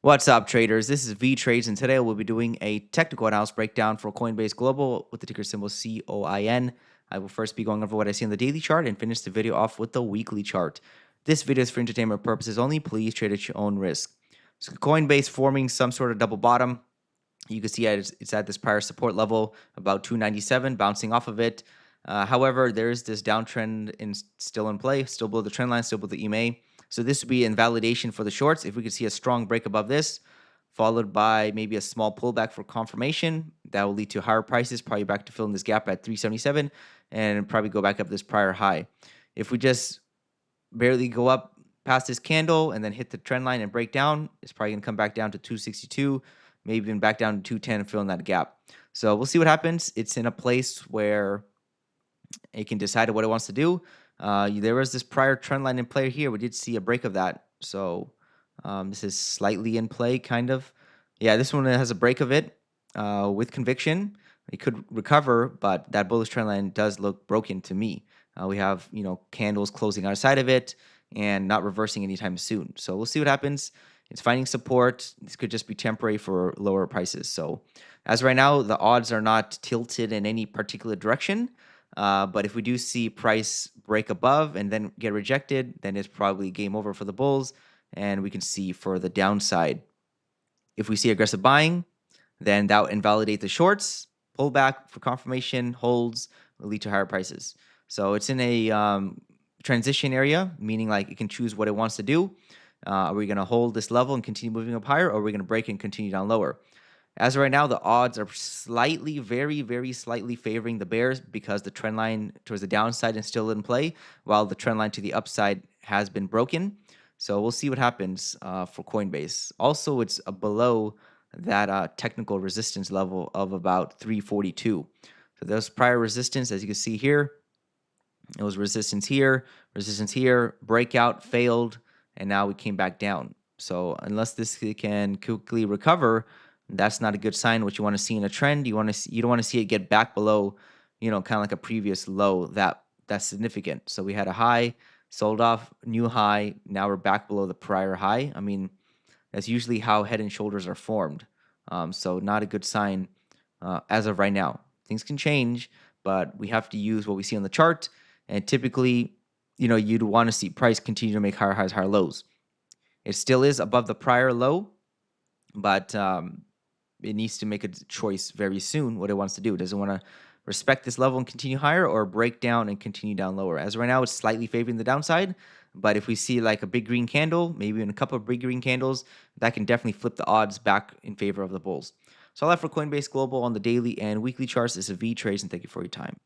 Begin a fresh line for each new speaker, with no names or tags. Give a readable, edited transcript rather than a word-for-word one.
What's up, traders? This is Vee Trades, and today we'll be doing a technical analysis breakdown for Coinbase Global with the ticker symbol COIN. I will first be going over what I see on the daily chart and finish the video off with the weekly chart. This video is for entertainment purposes only. Please trade at your own risk. So Coinbase forming some sort of double bottom. You can see it's at this prior support level, about 297, bouncing off of it. However, there's this downtrend still in play, still below the trend line, still below the EMA. So this would be invalidation for the shorts. If we could see a strong break above this, followed by maybe a small pullback for confirmation, that will lead to higher prices, probably back to filling this gap at 377, and probably go back up this prior high. If we just barely go up past this candle and then hit the trend line and break down, it's probably going to come back down to 262, maybe even back down to 210 and fill in that gap. So we'll see what happens. It's in a place where it can decide what it wants to do. There was this prior trend line in play here. We did see a break of that. So this is slightly in play, kind of. Yeah, this one has a break of it with conviction. It could recover, but that bullish trend line does look broken to me. We have, candles closing outside of it and not reversing anytime soon. So we'll see what happens. It's finding support. This could just be temporary for lower prices. So as right now, the odds are not tilted in any particular direction. But if we do see price break above and then get rejected, then it's probably game over for the bulls, and we can see for the downside. If we see aggressive buying, then that will invalidate the shorts. Pullback for confirmation holds will lead to higher prices. So it's in a transition area, meaning like it can choose what it wants to do. Are we going to hold this level and continue moving up higher, or are we going to break and continue down lower? As of right now, the odds are slightly, very, very slightly favoring the bears because the trend line towards the downside is still in play, while the trend line to the upside has been broken. So we'll see what happens for Coinbase. Also, it's below that technical resistance level of about 342. So there's prior resistance, as you can see here. It was resistance here, breakout, failed, and now we came back down. So unless this can quickly recover, that's not a good sign. What you want to see in a trend, you don't want to see it get back below, kind of like a previous low that's significant. So we had a high, sold off, new high. Now we're back below the prior high. I mean, that's usually how head and shoulders are formed. So not a good sign as of right now. Things can change, but we have to use what we see on the chart. And typically, you'd want to see price continue to make higher highs, higher lows. It still is above the prior low, but it needs to make a choice very soon what it wants to do. Does it want to respect this level and continue higher, or break down and continue down lower? As right now, it's slightly favoring the downside, but if we see like a big green candle, maybe even a couple of big green candles, that can definitely flip the odds back in favor of the bulls. So all that for Coinbase Global on the daily and weekly charts. This is Vee Trades, and thank you for your time.